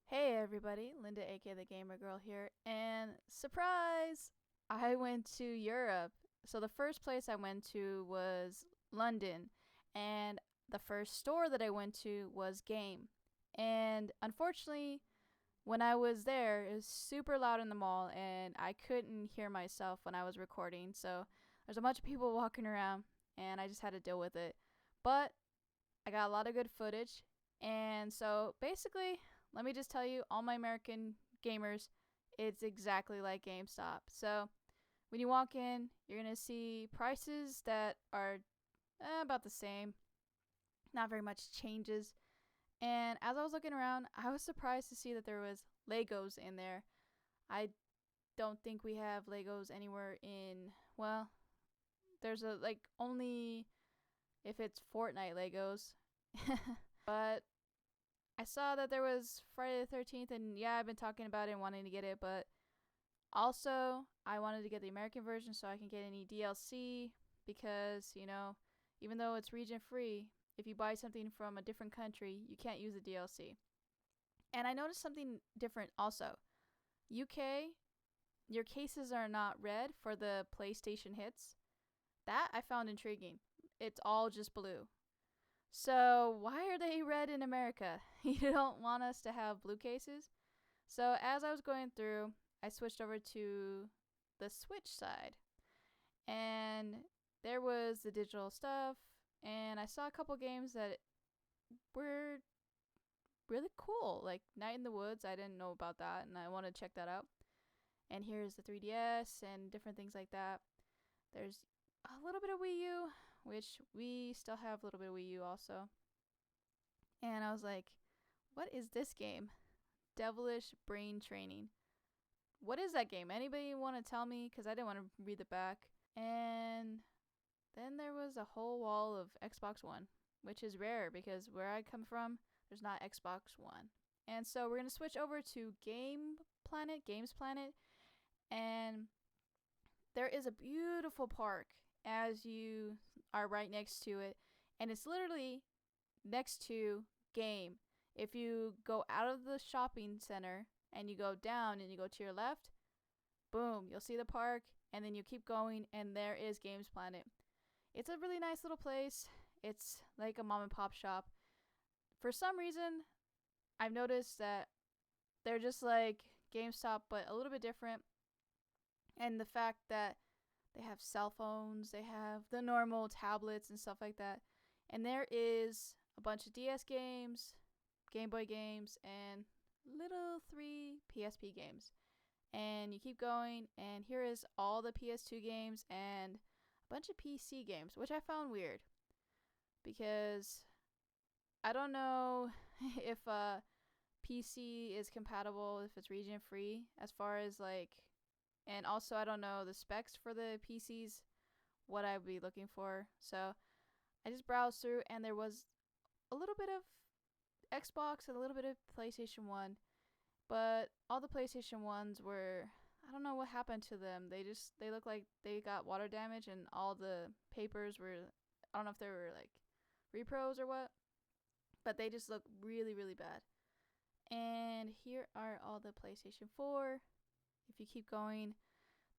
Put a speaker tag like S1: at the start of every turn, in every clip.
S1: Hey everybody, Linda aka the Gamer Girl here, and surprise! I went to Europe. So the first place I went to was London, and the first store that I went to was Game. And unfortunately, when I was there, it was super loud in the mall, and I couldn't hear myself when I was recording. So there's a bunch of people walking around, and I just had to deal with it. But I got a lot of good footage, and so basically, let me just tell you, all my American gamers, it's exactly like GameStop. So when you walk in, you're going to see prices that are about the same. Not very much changes. And as I was looking around, I was surprised to see that there was Legos in there. I don't think we have Legos anywhere in, well, there's only if it's Fortnite Legos. But I saw that there was Friday the 13th, and yeah, I've been talking about it and wanting to get it, but also I wanted to get the American version so I can get any DLC because, even though it's region free, if you buy something from a different country, you can't use the DLC. And I noticed something different also. UK, your cases are not red for the PlayStation hits. That I found intriguing. It's all just blue. So why are they red in America? You don't want us to have blue cases? So as I was going through, I switched over to the Switch side. And there was the digital stuff. And I saw a couple games that were really cool. Like Night in the Woods, I didn't know about that. And I wanted to check that out. And here's the 3DS and different things like that. There's a little bit of Wii U, which we still have a little bit of Wii U also. And I was like, what is this game? Devilish Brain Training. What is that game? Anybody want to tell me? Because I didn't want to read the back. And then there was a whole wall of Xbox One, which is rare because where I come from, there's not Xbox One. And so we're going to switch over to Games Planet. And there is a beautiful park as you are right next to it. And it's literally next to Game. If you go out of the shopping center and you go down and you go to your left, boom, you'll see the park, and then you keep going and there is Games Planet. It's a really nice little place. It's like a mom and pop shop. For some reason, I've noticed that they're just like GameStop but a little bit different. And the fact that they have cell phones, they have the normal tablets and stuff like that. And there is a bunch of DS games, Game Boy games, and little 3 PSP games. And you keep going, and here is all the PS2 games and a bunch of PC games, which I found weird. Because I don't know if PC is compatible, if it's region free, as far as and also I don't know the specs for the PCs, what I would be looking for. So I just browsed through, and there was a little bit of Xbox and a little bit of PlayStation 1, but all the PlayStation 1s were, I don't know what happened to them. They look like they got water damage, and all the papers were, I don't know if they were like repros or what, but they just look really, really bad. And here are all the PlayStation 4. If you keep going,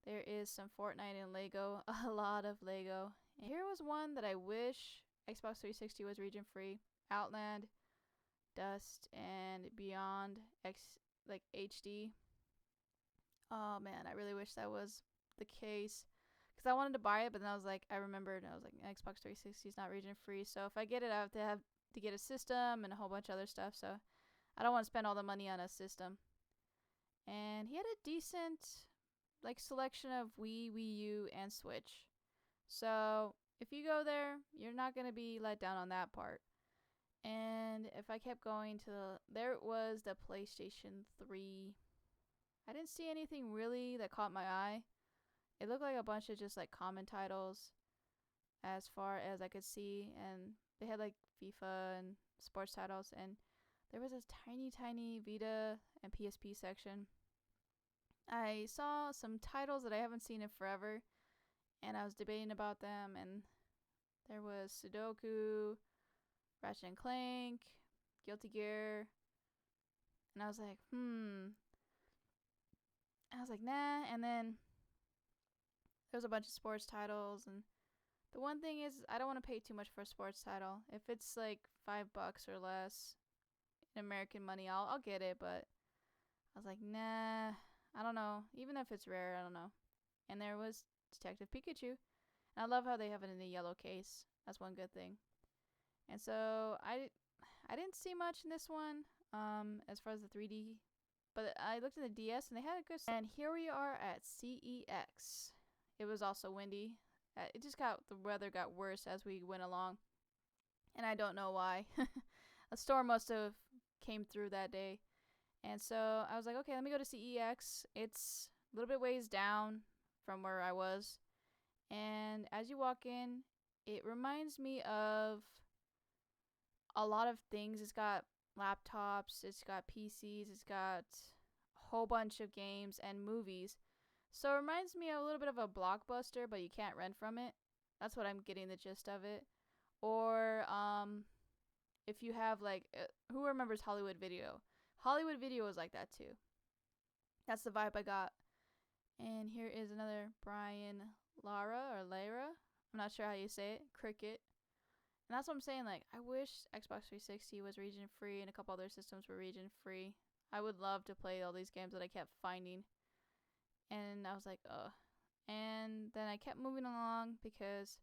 S1: there is some Fortnite and Lego, a lot of Lego. And here was one that I wish Xbox 360 was region free. Outland, Dust, and Beyond HD. Oh man, I really wish that was the case. Because I wanted to buy it, but then I remembered, and I was like, Xbox 360 is not region free. So if I get it, I have to get a system and a whole bunch of other stuff. So I don't want to spend all the money on a system. And he had a decent like selection of Wii, Wii U, and Switch. So if you go there, you're not gonna be let down on that part. And if I kept going to there was the PlayStation 3. I didn't see anything really that caught my eye. It looked like a bunch of just like common titles as far as I could see, and they had like FIFA and sports titles, and there was a tiny Vita and PSP section. I saw some titles that I haven't seen in forever, and I was debating about them, and there was Sudoku, Ratchet and Clank, Guilty Gear, and I was like, I was like, nah. And then there was a bunch of sports titles, and the one thing is I don't want to pay too much for a sports title. If it's like $5 or less in American money, I'll get it, but I was like, nah, I don't know. Even if it's rare, I don't know. And there was Detective Pikachu. And I love how they have it in a yellow case. That's one good thing. And so I didn't see much in this one as far as the 3D, but I looked at the DS and they had a good. And here we are at CEX. It was also windy. The weather got worse as we went along, and I don't know why. A storm must have came through that day. And so I was like, okay, let me go to CEX. It's a little bit ways down from where I was. And as you walk in, it reminds me of a lot of things. It's got laptops, it's got PCs, it's got a whole bunch of games and movies. So it reminds me a little bit of a Blockbuster, but you can't rent from it. That's what I'm getting the gist of it. Or if you have like, who remembers Hollywood Video? Hollywood Video was like that too. That's the vibe I got. And here is another Brian Lara. I'm not sure how you say it. Cricket. And that's what I'm saying. Like, I wish Xbox 360 was region free and a couple other systems were region free. I would love to play all these games that I kept finding. And I was like, ugh. And then I kept moving along because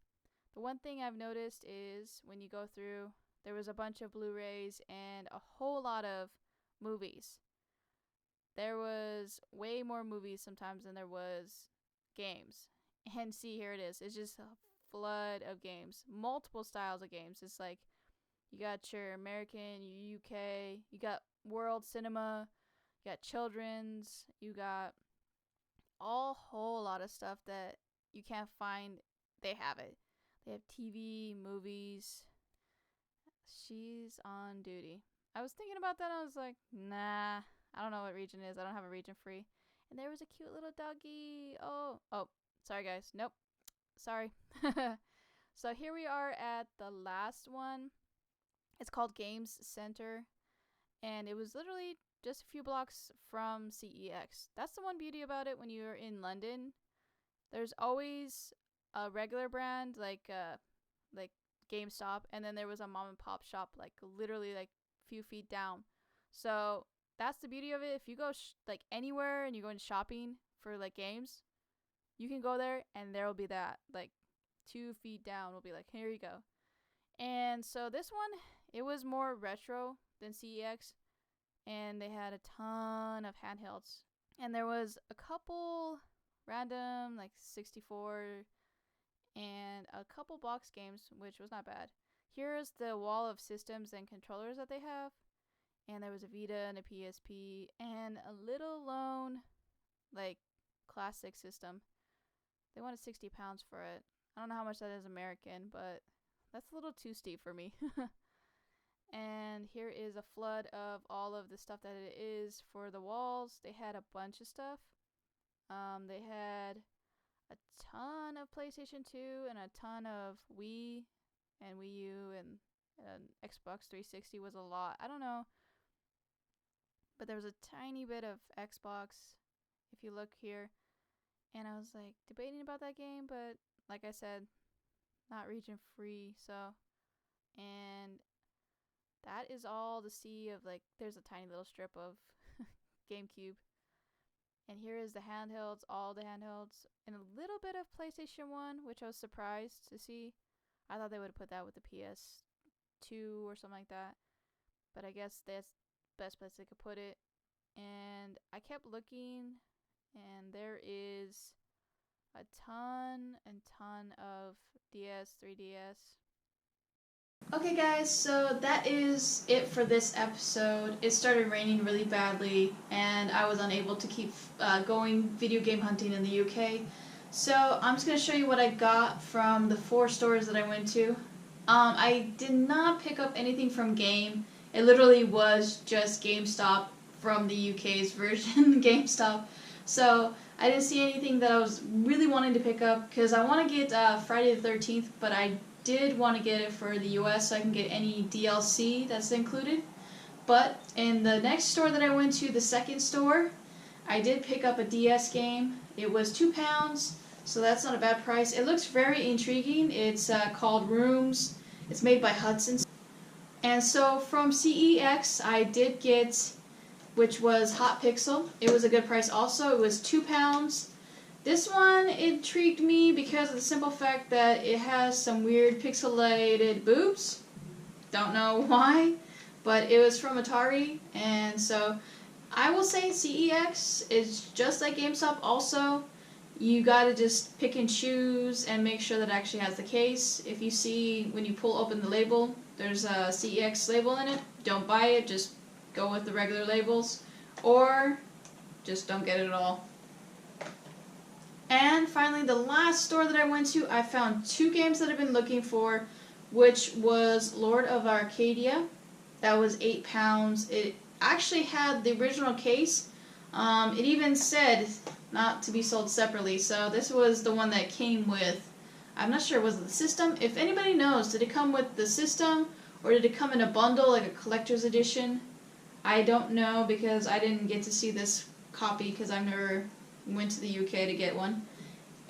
S1: the one thing I've noticed is when you go through, there was a bunch of Blu-rays and a whole lot of movies. There was way more movies sometimes than there was games. And see, here it is. It's just a flood of games. Multiple styles of games. It's like you got your American, your UK, you got world cinema, you got children's, you got a whole lot of stuff that you can't find. They have it. They have TV, movies. She's on duty. I was thinking about that. I was like, nah, I don't know what region it is. I don't have a region free. And there was a cute little doggy. Oh, sorry guys. Nope. Sorry. So here we are at the last one. It's called Games Center. And it was literally just a few blocks from CEX. That's the one beauty about it when you're in London. There's always a regular brand like GameStop, and then there was a mom and pop shop like literally like a few feet down. So that's the beauty of it. If you go like anywhere and you're going shopping for like games, you can go there and there will be that like 2 feet down will be like, here you go. And so this one, it was more retro than CEX, and they had a ton of handhelds, and there was a couple random like 64 and a couple box games, which was not bad. Here's the wall of systems and controllers that they have, and there was a Vita and a PSP and a little lone like classic system. They wanted £60 for it. I don't know how much that is American, but that's a little too steep for me. And here is a flood of all of the stuff that it is for the walls. They had a bunch of stuff. They had a ton of PlayStation 2 and a ton of Wii and Wii U, and Xbox 360 was a lot. I don't know. But there was a tiny bit of Xbox if you look here. And I was like debating about that game, but like I said, not region free. So, and that is all the sea of like, there's a tiny little strip of GameCube. And here is the handhelds, all the handhelds, and a little bit of PlayStation 1, which I was surprised to see. I thought they would have put that with the PS2 or something like that. But I guess that's the best place they could put it. and I kept looking, and there is a ton and ton of DS, 3DS. Okay guys, so that is it for this episode. It started raining really badly and I was unable to keep going video game hunting in the UK. So I'm just going to show you what I got from the 4 stores that I went to. I did not pick up anything from Game. It literally was just GameStop from the UK's version, GameStop. So I didn't see anything that I was really wanting to pick up because I want to get Friday the 13th, but I did want to get it for the US so I can get any DLC that's included. But in the next store that I went to, the second store, I did pick up a DS game. It was £2, so that's not a bad price. It looks very intriguing. It's called Rooms. It's made by Hudson. And so from CEX, I did get, which was Hot Pixel. It was a good price also. It was £2. This one intrigued me because of the simple fact that it has some weird pixelated boobs. Don't know why, but it was from Atari, and so I will say CEX is just like GameStop also. You gotta just pick and choose and make sure that it actually has the case. If you see when you pull open the label, there's a CEX label in it, don't buy it, just go with the regular labels, or just don't get it at all. And finally, the last store that I went to, I found 2 games that I've been looking for, which was Lord of Arcadia. That was £8. It actually had the original case. It even said not to be sold separately, so this was the one that came with, I'm not sure, was it the system? If anybody knows, did it come with the system, or did it come in a bundle, like a collector's edition? I don't know, because I didn't get to see this copy, because I've never went to the UK to get one.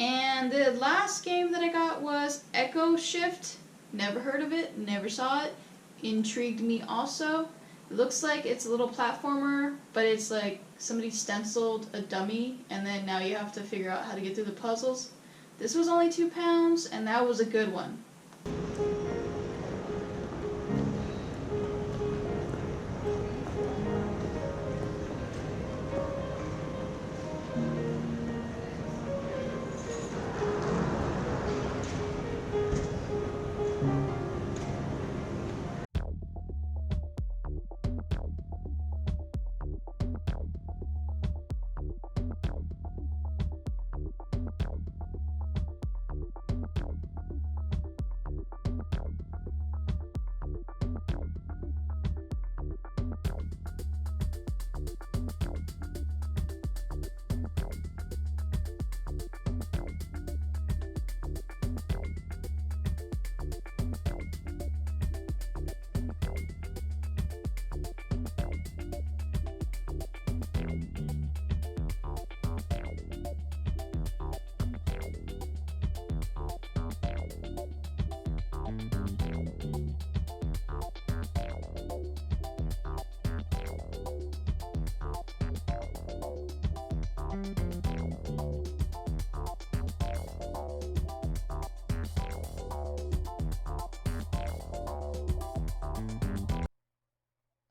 S1: And the last game that I got was Echo Shift. Never heard of it, never saw it. Intrigued me also. It looks like it's a little platformer, but it's like somebody stenciled a dummy, and then now you have to figure out how to get through the puzzles. This was only £2, and that was a good one.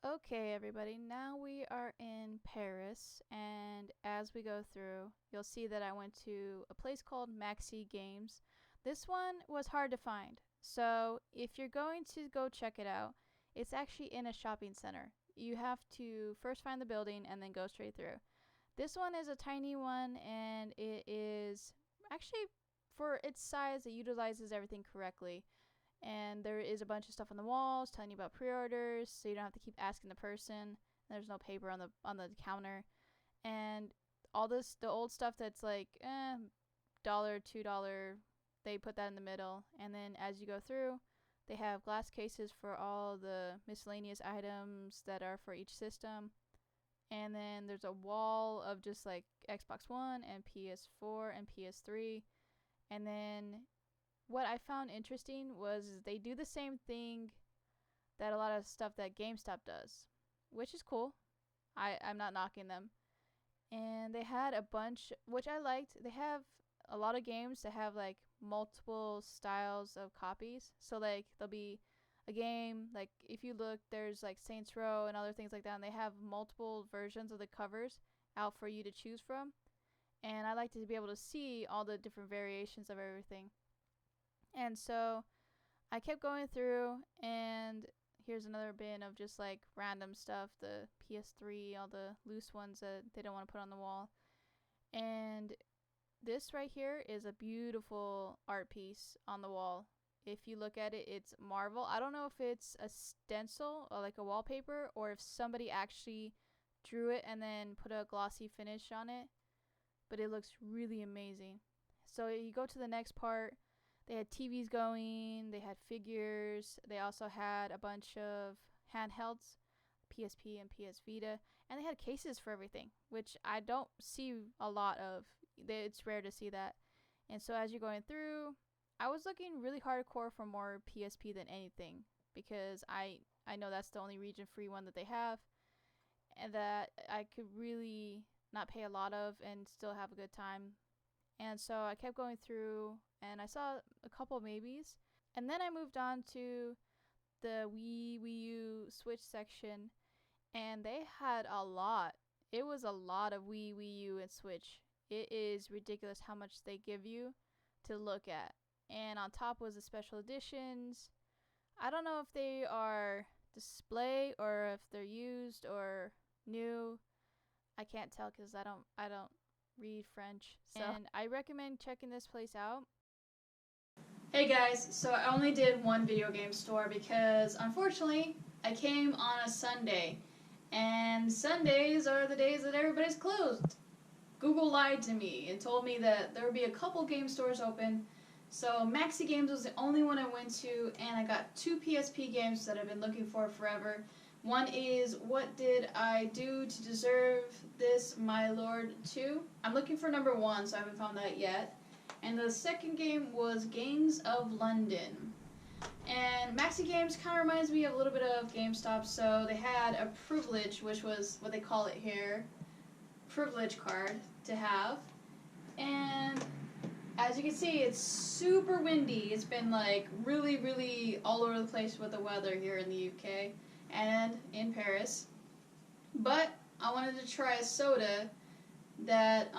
S1: Okay, everybody, now we are in Paris, and as we go through, you'll see that I went to a place called Maxi Games. This one was hard to find, so if you're going to go check it out, it's actually in a shopping center. You have to first find the building and then go straight through. This one is a tiny one, and it is actually, for its size, it utilizes everything correctly. And there is a bunch of stuff on the walls telling you about pre-orders, so you don't have to keep asking the person. There's no paper on the counter, and all this, the old stuff that's like $1, $2, they put that in the middle. And then as you go through, they have glass cases for all the miscellaneous items that are for each system. And then there's a wall of just like Xbox One and PS4 and PS3. And then what I found interesting was they do the same thing that a lot of stuff that GameStop does, which is cool. I'm not knocking them. And they had a bunch, which I liked. They have a lot of games that have like multiple styles of copies. So like there'll be a game. Like if you look, there's like Saints Row and other things like that, and they have multiple versions of the covers out for you to choose from. And I like to be able to see all the different variations of everything. And so I kept going through, and here's another bin of just like random stuff, the PS3, all the loose ones that they don't want to put on the wall. And this right here is a beautiful art piece on the wall. If you look at it, it's marble. I don't know if it's a stencil or like a wallpaper, or if somebody actually drew it and then put a glossy finish on it, but it looks really amazing. So you go to the next part. They had TVs going, they had figures, they also had a bunch of handhelds, PSP and PS Vita, and they had cases for everything, which I don't see a lot of. It's rare to see that. And so as you're going through, I was looking really hardcore for more PSP than anything, because I know that's the only region free one that they have, and that I could really not pay a lot of and still have a good time. And so I kept going through, and I saw a couple maybes. And then I moved on to the Wii U Switch section, and they had a lot. It was a lot of Wii U, and Switch. It is ridiculous how much they give you to look at. And on top was the special editions. I don't know if they are display or if they're used or new. I can't tell because I don't read French. So. And I recommend checking this place out. Hey guys, so I only did one video game store because unfortunately I came on a Sunday, and Sundays are the days that everybody's closed. Google lied to me and told me that there would be a couple game stores open. So Maxi Games was the only one I went to, and I got 2 PSP games that I've been looking for forever. One is What Did I Do to Deserve This, My Lord 2. I'm looking for number 1, so I haven't found that yet. And the second game was Games of London. And Maxi Games kind of reminds me of a little bit of GameStop, so they had a privilege, which was what they call it here, privilege card to have. And as you can see, it's super windy. It's been like really, really all over the place with the weather here in the UK and in Paris. But I wanted to try a soda that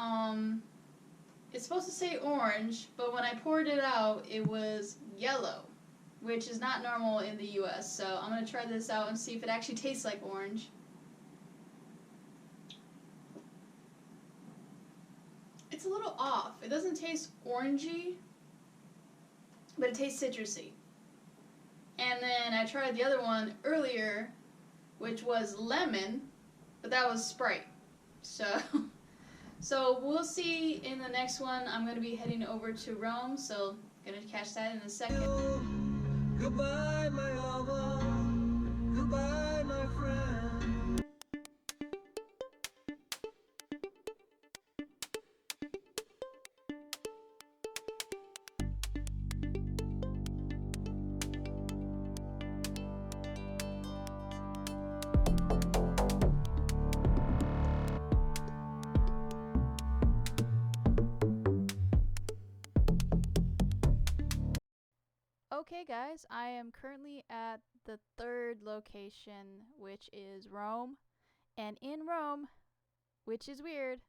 S1: it's supposed to say orange, but when I poured it out, it was yellow, which is not normal in the US. So I'm going to try this out and see if it actually tastes like orange. It's a little off. It doesn't taste orangey, but it tastes citrusy. And then I tried the other one earlier, which was lemon, but that was Sprite. So we'll see in the next one. I'm going to be heading over to Rome, so going to catch that in a second.
S2: Goodbye, my lover. Goodbye, my friend.
S1: Okay guys, I am currently at the third location, which is Rome. And in Rome, which is weird,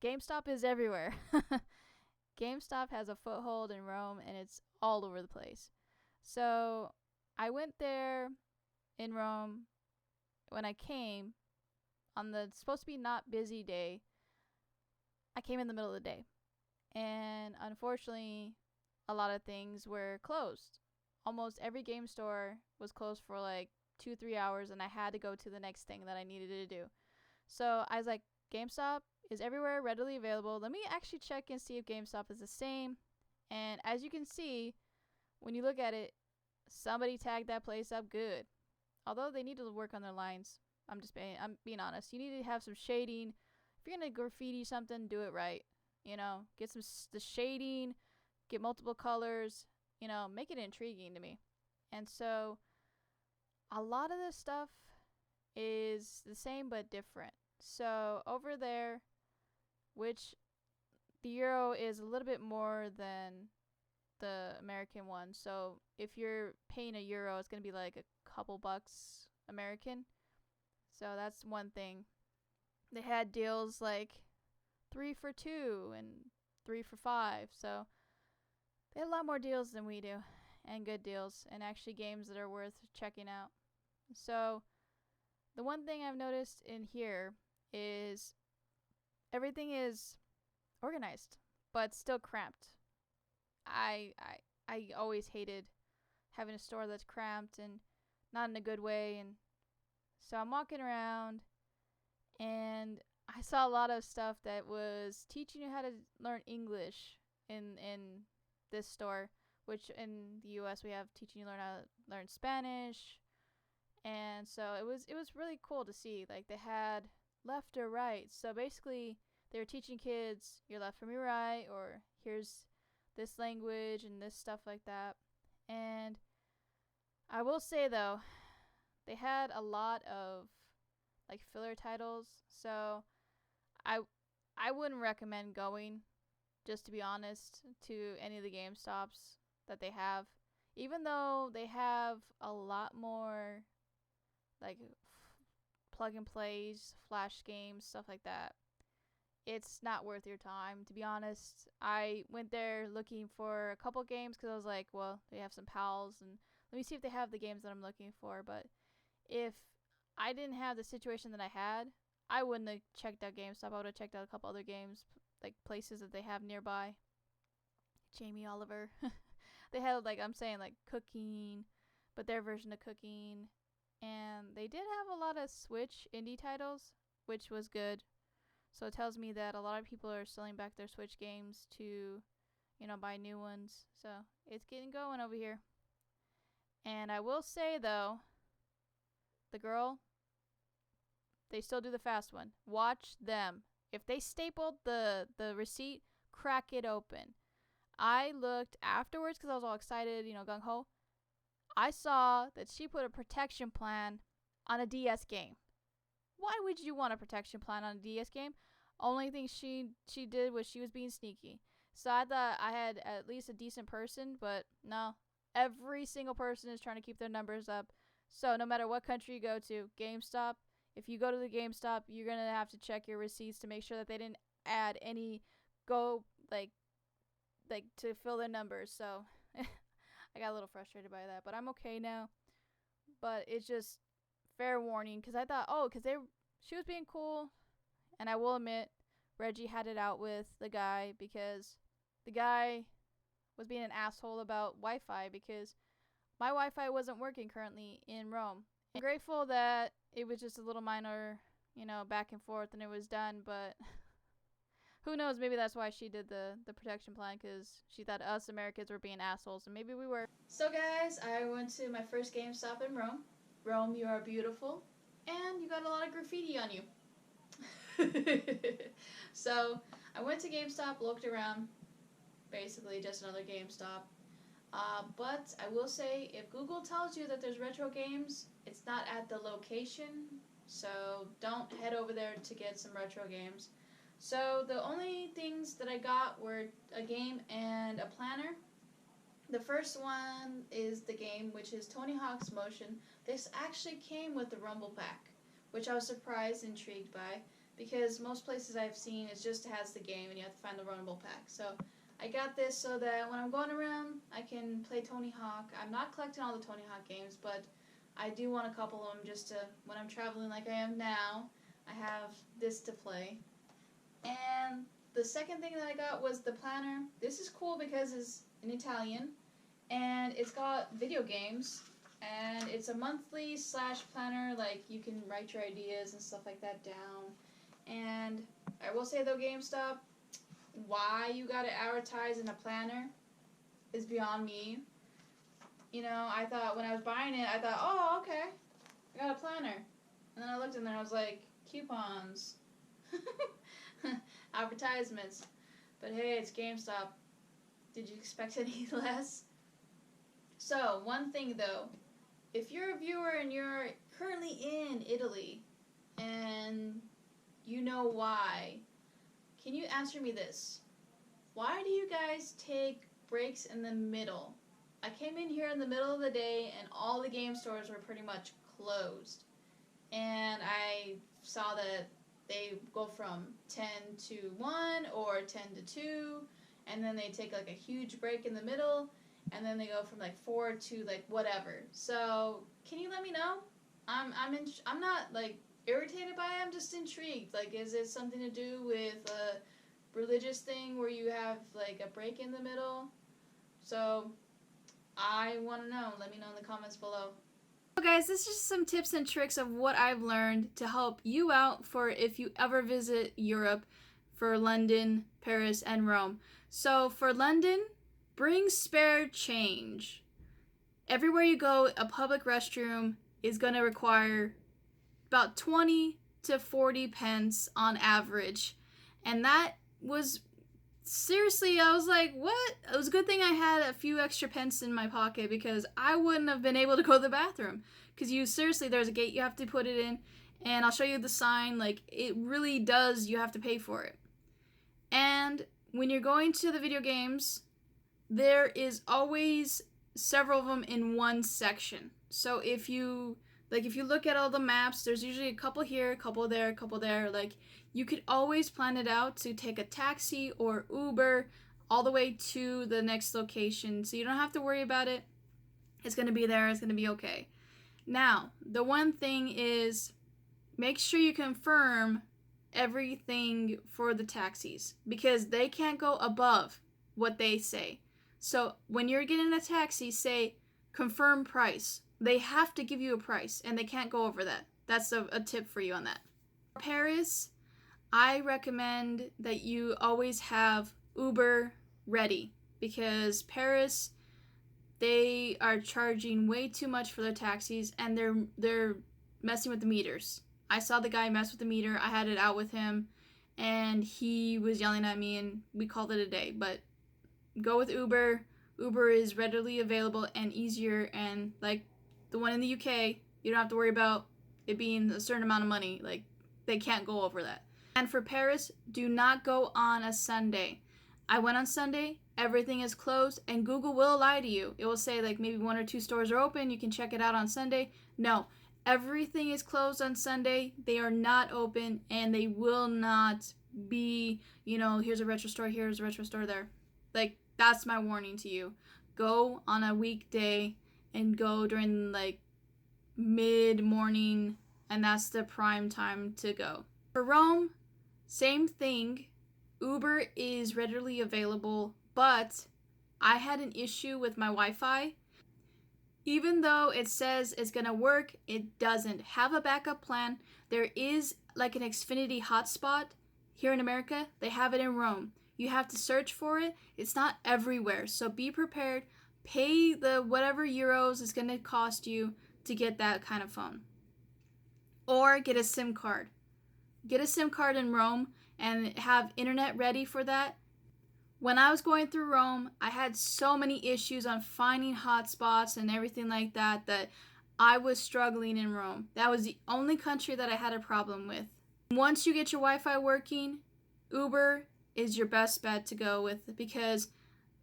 S1: GameStop is everywhere. GameStop has a foothold in Rome, and it's all over the place. So I went there in Rome when I came on the supposed to be not busy day. I came in the middle of the day, and unfortunately a lot of things were closed. Almost every game store was closed for like 2-3 hours, and I had to go to the next thing that I needed to do. So I was like, GameStop is everywhere, readily available. Let me actually check and see if GameStop is the same. And as you can see, when you look at it, somebody tagged that place up good. Although they need to work on their lines. I'm being honest. You need to have some shading. If you're gonna graffiti something, do it right. You know, get the shading, get multiple colors. You know, make it intriguing to me. And so a lot of this stuff is the same but different. So over there, which the euro is a little bit more than the American one. So if you're paying €1, it's gonna be like a couple bucks American. So that's one thing. They had deals like 3 for 2 and 3 for 5. So they had a lot more deals than we do, and good deals, and actually games that are worth checking out. So the one thing I've noticed in here is everything is organized, but still cramped. I always hated having a store that's cramped and not in a good way. And so I'm walking around and I saw a lot of stuff that was teaching you how to learn English in this store, which in the US we have teaching you how to learn Spanish. And so it was really cool to see. Like they had left or right. So basically they were teaching kids your left from your right, or here's this language and this stuff like that. And I will say though, they had a lot of like filler titles. So I wouldn't recommend going, just to be honest, to any of the GameStops that they have. Even though they have a lot more like plug and plays, flash games, stuff like that, it's not worth your time, to be honest. I went there looking for a couple games because I was like, well, they have some pals, and let me see if they have the games that I'm looking for. But if I didn't have the situation that I had, I wouldn't have checked out GameStop. I would have checked out a couple other games, like places that they have nearby. Jamie Oliver. They had, like, I'm saying, like, cooking, but their version of cooking. And they did have a lot of Switch indie titles, which was good. So it tells me that a lot of people are selling back their Switch games to, you know, buy new ones. So it's getting going over here. And I will say, though, the girl, they still do the fast one. Watch them. If they stapled the receipt, crack it open. I looked afterwards because I was all excited, you know, gung-ho. I saw that she put a protection plan on a DS game. Why would you want a protection plan on a DS game? Only thing she did was she was being sneaky. So I thought I had at least a decent person, but no. Every single person is trying to keep their numbers up. So no matter what country you go to, GameStop, if you go to the GameStop, you're going to have to check your receipts to make sure that they didn't add any like to fill their numbers. So I got a little frustrated by that, but I'm okay now. But it's just fair warning, because I thought, she was being cool, and I will admit, Reggie had it out with the guy because the guy was being an asshole about Wi-Fi because my Wi-Fi wasn't working currently in Rome. I'm grateful that it was just a little minor, you know, back and forth and it was done, but who knows, maybe that's why she did the protection plan, because she thought us Americans were being assholes, and maybe we were. So guys, I went to my first GameStop in Rome. Rome, you are beautiful, and you got a lot of graffiti on you. So I went to GameStop, looked around, basically just another GameStop. But I will say, if Google tells you that there's retro games, it's not at the location, so don't head over there to get some retro games. So the only things that I got were a game and a planner. The first one is the game, which is Tony Hawk's Motion. This actually came with the Rumble Pack, which I was surprised and intrigued by, because most places I've seen it just has the game and you have to find the Rumble Pack. So I got this so that when I'm going around, I can play Tony Hawk. I'm not collecting all the Tony Hawk games, but I do want a couple of them just to, when I'm traveling like I am now, I have this to play. And the second thing that I got was the planner. This is cool because it's in Italian, and it's got video games, and it's a monthly / planner, like you can write your ideas and stuff like that down. And I will say though, GameStop, why you gotta advertise in a planner is beyond me. You know, I thought when I was buying it, I thought, oh, okay, I got a planner. And then I looked in there and I was like, coupons. Advertisements. But hey, it's GameStop. Did you expect any less? So, one thing though, if you're a viewer and you're currently in Italy and you know why, can you answer me this? Why do you guys take breaks in the middle. I came in here in the middle of the day and all the game stores were pretty much closed. And I saw that they go from 10 to 1 or 10 to 2, and then they take like a huge break in the middle, and then they go from like 4 to like whatever. So can you let me know? I'm not like irritated by it. I'm just intrigued. Like, is it something to do with a religious thing where you have like a break in the middle? So I want to know. Let me know in the comments below. So guys, this is just some tips and tricks of what I've learned to help you out for if you ever visit Europe, for London, Paris, and Rome. So for London, bring spare change. Everywhere you go, a public restroom is going to require about 20 to 40 pence on average. And that was, seriously, I was like, what? It was a good thing I had a few extra pence in my pocket because I wouldn't have been able to go to the bathroom. Because seriously, there's a gate you have to put it in. And I'll show you the sign. Like, it really does, you have to pay for it. And when you're going to the video games, there is always several of them in one section. So if you look at all the maps, there's usually a couple here, a couple there, a couple there. Like, you could always plan it out to take a taxi or Uber all the way to the next location. So you don't have to worry about it. It's going to be there. It's going to be okay. Now, the one thing is make sure you confirm everything for the taxis because they can't go above what they say. So when you're getting a taxi, say confirm price. They have to give you a price and they can't go over that. That's a tip for you on that. Paris, I recommend that you always have Uber ready because Paris, they are charging way too much for their taxis and they're messing with the meters. I saw the guy mess with the meter. I had it out with him and he was yelling at me and we called it a day. But go with Uber. Uber is readily available and easier, and like the one in the UK, you don't have to worry about it being a certain amount of money. Like, they can't go over that. And for Paris, do not go on a Sunday. I went on Sunday, everything is closed, and Google will lie to you. It will say like maybe 1 or 2 stores are open, you can check it out on Sunday. No, everything is closed on Sunday. They are not open, and they will not be, here's a retro store, here's a retro store there. Like, that's my warning to you. Go on a weekday and go during like mid-morning, and that's the prime time to go. For Rome, same thing. Uber is readily available, but I had an issue with my Wi-Fi. Even though it says it's gonna work, it doesn't. Have a backup plan. There is like an Xfinity hotspot here in America. They have it in Rome. You have to search for it. It's not everywhere. So be prepared. Pay the whatever euros it's going to cost you to get that kind of phone. Or get a SIM card. Get a SIM card in Rome and have internet ready for that. When I was going through Rome, I had so many issues on finding hotspots and everything like that I was struggling in Rome. That was the only country that I had a problem with. Once you get your Wi-Fi working, Uber is your best bet to go with because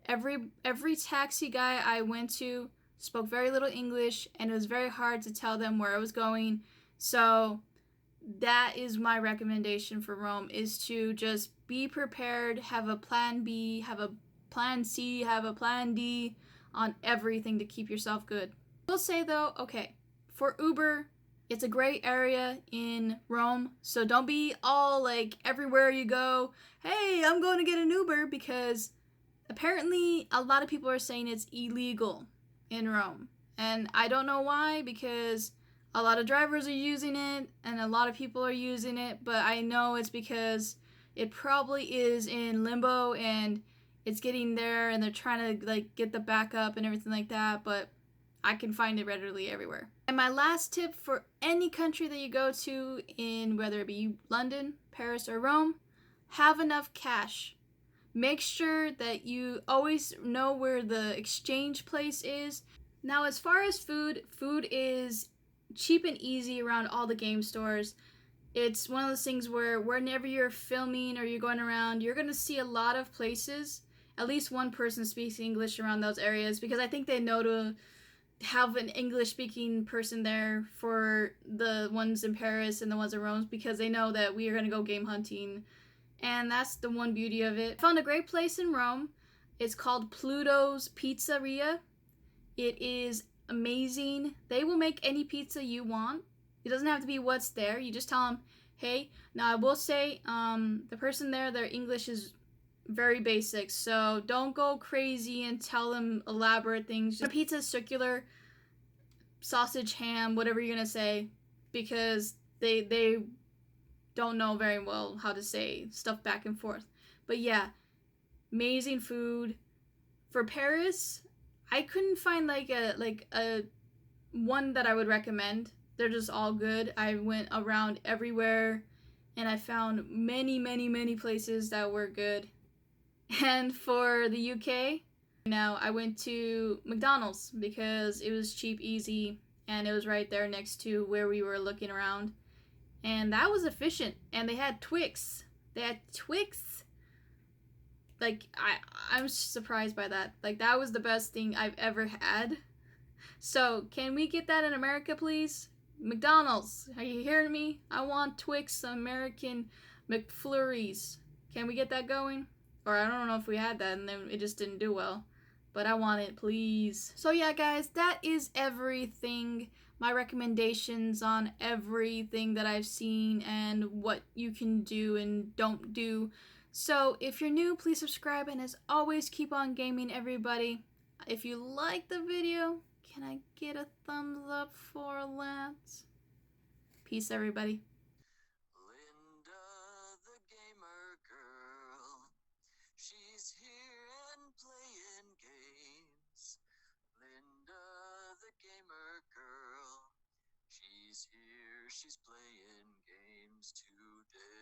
S1: every taxi guy I went to spoke very little English and it was very hard to tell them where I was going. So that is my recommendation for Rome, is to just be prepared, have a plan B, have a plan C, have a plan D on everything to keep yourself good. I will say though, okay, for Uber, it's a great area in Rome, so don't be all like everywhere you go, hey, I'm going to get an Uber, because apparently a lot of people are saying it's illegal in Rome. And I don't know why, because a lot of drivers are using it and a lot of people are using it, but I know it's because it probably is in limbo and it's getting there and they're trying to like get the backup and everything like that, but I can find it readily everywhere. And my last tip for any country that you go to, in whether it be London, Paris, or Rome, have enough cash. Make sure that you always know where the exchange place is. Now, as far as food is cheap and easy around all the game stores. It's one of those things where whenever you're filming or you're going around, you're going to see a lot of places. at least one person speaks English around those areas, because I think they know to have an English speaking person there for the ones in Paris and the ones in Rome, because they know that we are going to go game hunting. And that's the one beauty of it. I found a great place in Rome. It's called Pluto's Pizzeria. It is amazing. They will make any pizza you want. It doesn't have to be what's there. You just tell them, hey. Now I will say, the person there, their English is very basic, so don't go crazy and tell them elaborate things. The pizza is circular, sausage, ham, whatever you're gonna say, because they don't know very well how to say stuff back and forth. But yeah, amazing food. For Paris, I couldn't find like a one that I would recommend. They're just all good. I went around everywhere and I found many places that were good. And for the UK, now I went to McDonald's because it was cheap, easy, and it was right there next to where we were looking around. And that was efficient. And they had Twix. Like, I'm surprised by that. Like, that was the best thing I've ever had. So, can we get that in America, please? McDonald's, are you hearing me? I want Twix American McFlurries. Can we get that going? Or I don't know if we had that and then it just didn't do well. But I want it, please. So yeah, guys, that is everything. My recommendations on everything that I've seen and what you can do and don't do. So if you're new, please subscribe, and as always, keep on gaming, everybody. If you like the video, can I get a thumbs up for that? Peace, everybody.
S2: Linda, the gamer girl, she's here and playing games. Linda, the gamer girl, she's here, she's playing games today.